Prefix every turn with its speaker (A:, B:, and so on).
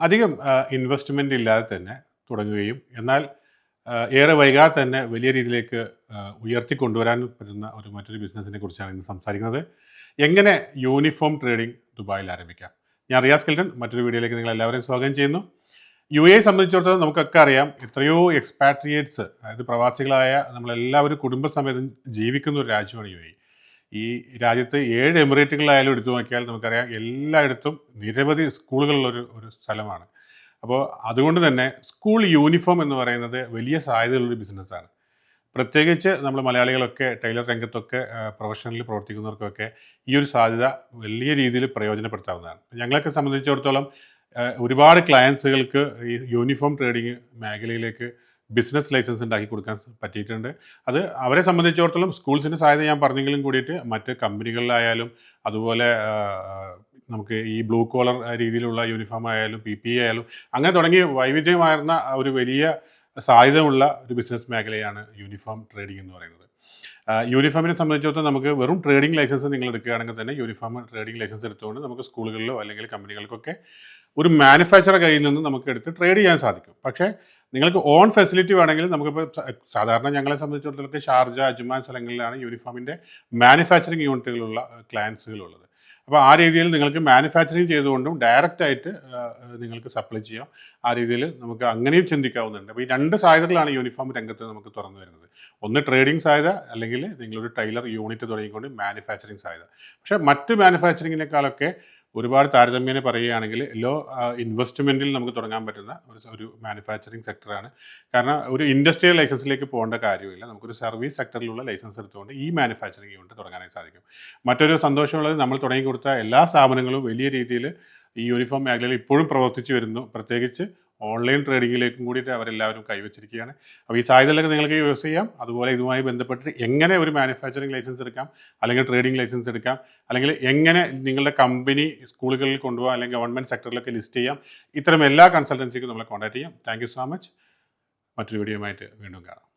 A: അധികം ഇൻവെസ്റ്റ്മെൻ്റ് ഇല്ലാതെ തന്നെ തുടങ്ങുകയും എന്നാൽ ഏറെ വൈകാതെ തന്നെ വലിയ രീതിയിലേക്ക് ഉയർത്തിക്കൊണ്ടുവരാൻ പറ്റുന്ന മറ്റൊരു ബിസിനസ്സിനെ കുറിച്ചാണ് ഇന്ന് സംസാരിക്കുന്നത്. എങ്ങനെ യൂണിഫോം ട്രേഡിംഗ് ദുബായിൽ ആരംഭിക്കാം? ഞാൻ റിയാസ് കെൽട്ടൺ മറ്റൊരു വീഡിയോയിലേക്ക് നിങ്ങൾ എല്ലാവരെയും സ്വാഗതം ചെയ്യുന്നു. സംബന്ധിച്ചിടത്തോളം നമുക്കൊക്കെ അറിയാം, എത്രയോ എക്സ്പാട്രിയേറ്റ്സ്, അതായത് പ്രവാസികളായ നമ്മളെല്ലാവരും കുടുംബസമേതം ജീവിക്കുന്ന ഒരു രാജ്യമാണ് ഈ രാജ്യത്ത് 7 എമിറേറ്റുകളിലായാലും എടുത്തു നോക്കിയാൽ നമുക്കറിയാം എല്ലായിടത്തും നിരവധി സ്കൂളുകളുള്ളൊരു സ്ഥലമാണ്. അപ്പോൾ അതുകൊണ്ട് തന്നെ സ്കൂൾ യൂണിഫോം എന്ന് പറയുന്നത് വലിയ സാധ്യതയുള്ളൊരു ബിസിനസ്സാണ്. പ്രത്യേകിച്ച് നമ്മൾ മലയാളികളൊക്കെ ടൈലർ രംഗത്തൊക്കെ പ്രൊഫഷണലിൽ പ്രവർത്തിക്കുന്നവർക്കൊക്കെ ഈ ഒരു സാധ്യത വലിയ രീതിയിൽ പ്രയോജനപ്പെടുത്താവുന്നതാണ്. ഞങ്ങളൊക്കെ സംബന്ധിച്ചിടത്തോളം ഒരുപാട് ക്ലയൻസുകൾക്ക് ഈ യൂണിഫോം ട്രേഡിങ് മേഖലയിലേക്ക് ബിസിനസ് ലൈസൻസ് ഉണ്ടാക്കി കൊടുക്കാൻ പറ്റിയിട്ടുണ്ട്. അത് അവരെ സംബന്ധിച്ചിടത്തോളം സ്കൂൾസിൻ്റെ സാധ്യത ഞാൻ പറഞ്ഞെങ്കിലും കൂടിയിട്ട് മറ്റ് കമ്പനികളിലായാലും അതുപോലെ നമുക്ക് ഈ ബ്ലൂ കോളർ രീതിയിലുള്ള യൂണിഫോം ആയാലും PPE ആയാലും അങ്ങനെ തുടങ്ങി വൈവിധ്യമാർന്ന ഒരു വലിയ സാധ്യതയുള്ള ഒരു ബിസിനസ് മേഖലയാണ് യൂണിഫോം ട്രേഡിംഗ് എന്ന് പറയുന്നത്. യൂണിഫോമിനെ സംബന്ധിച്ചിടത്തോളം നമുക്ക് വെറും ട്രേഡിംഗ് ലൈസൻസ് നിങ്ങൾ എടുക്കുകയാണെങ്കിൽ തന്നെ യൂണിഫോം ട്രേഡിംഗ് ലൈസൻസ് എടുത്തുകൊണ്ട് നമുക്ക് സ്കൂളുകളിലോ അല്ലെങ്കിൽ കമ്പനികൾക്കൊക്കെ ഒരു മാനുഫാക്ചറർ കയ്യിൽ നിന്ന് നമുക്ക് എടുത്ത് ട്രേഡ് ചെയ്യാൻ സാധിക്കും. പക്ഷേ നിങ്ങൾക്ക് ഓൺ ഫെസിലിറ്റി വേണമെങ്കിൽ നമുക്കിപ്പോൾ സാധാരണ ഞങ്ങളെ സംബന്ധിച്ചിടത്തോളം ഷാർജ, അജ്മാൻ സ്ഥലങ്ങളിലാണ് യൂണിഫോമിൻ്റെ മാനുഫാക്ചറിങ് യൂണിറ്റുകളുള്ള ക്ലയൻസുകളുള്ളത്. അപ്പോൾ ആ രീതിയിൽ നിങ്ങൾക്ക് മാനുഫാക്ചറിങ് ചെയ്തുകൊണ്ടും ഡയറക്റ്റായിട്ട് നിങ്ങൾക്ക് സപ്ലൈ ചെയ്യാം. ആ രീതിയിൽ നമുക്ക് അങ്ങനെയും ചിന്തിക്കാവുന്നുണ്ട്. അപ്പോൾ ഈ 2 സാധ്യതകളാണ് യൂണിഫോം രംഗത്ത് നമുക്ക് തുറന്നു വരുന്നത്. ഒന്ന് ട്രേഡിംഗ് സാധ്യത, അല്ലെങ്കിൽ നിങ്ങളൊരു ടൈലർ യൂണിറ്റ് തുടങ്ങിക്കൊണ്ട് മാനുഫാക്ചറിങ് സാധ്യത. പക്ഷേ മറ്റ് മാനുഫാക്ചറിങ്ങിനേക്കാളൊക്കെ ഒരുപാട് താരതമ്യേന പറയുകയാണെങ്കിൽ ലോ ഇൻവെസ്റ്റ്മെൻറ്റിൽ നമുക്ക് തുടങ്ങാൻ പറ്റുന്ന ഒരു മാനുഫാക്ചറിങ് സെക്ടറാണ്. കാരണം ഒരു ഇൻഡസ്ട്രിയൽ ലൈസൻസിലേക്ക് പോകേണ്ട കാര്യമില്ല. നമുക്കൊരു സർവീസ് സെക്ടറിലുള്ള ലൈസൻസ് എടുത്തുകൊണ്ട് ഈ മാനുഫാക്ചറിങ് യൂണിറ്റ് തുടങ്ങാനായി സാധിക്കും. മറ്റൊരു സന്തോഷമുള്ളത്, നമ്മൾ തുടങ്ങി കൊടുത്ത എല്ലാ സ്ഥാപനങ്ങളും വലിയ രീതിയിൽ ഈ യൂണിഫോം മേഖലയിൽ ഇപ്പോഴും പ്രവർത്തിച്ചു വരുന്നു. പ്രത്യേകിച്ച് ഓൺലൈൻ ട്രേഡിങ്ങിലേക്കും കൂടിയിട്ട് അവരെല്ലാവരും കൈവച്ചിരിക്കുകയാണ്. അപ്പോൾ ഈ സാധ്യതകളൊക്കെ നിങ്ങൾക്ക് യൂസ് ചെയ്യാം. അതുപോലെ ഇതുമായി ബന്ധപ്പെട്ട് എങ്ങനെ ഒരു മാനുഫാക്ചറിങ് ലൈസൻസ് എടുക്കാം, അല്ലെങ്കിൽ ട്രേഡിംഗ് ലൈസൻസ് എടുക്കാം, അല്ലെങ്കിൽ എങ്ങനെ നിങ്ങളുടെ കമ്പനി സ്കൂളുകളിൽ കൊണ്ടുപോകാം, അല്ലെങ്കിൽ ഗവൺമെൻറ് സെക്ടറിലൊക്കെ ലിസ്റ്റ് ചെയ്യാം, ഇത്തരം എല്ലാ കൺസൾട്ടൻസിക്കും നമ്മളെ കോൺടാക്ട് ചെയ്യാം. Thank you so much. മറ്റൊരു വീഡിയോയുമായിട്ട് വീണ്ടും കാണാം.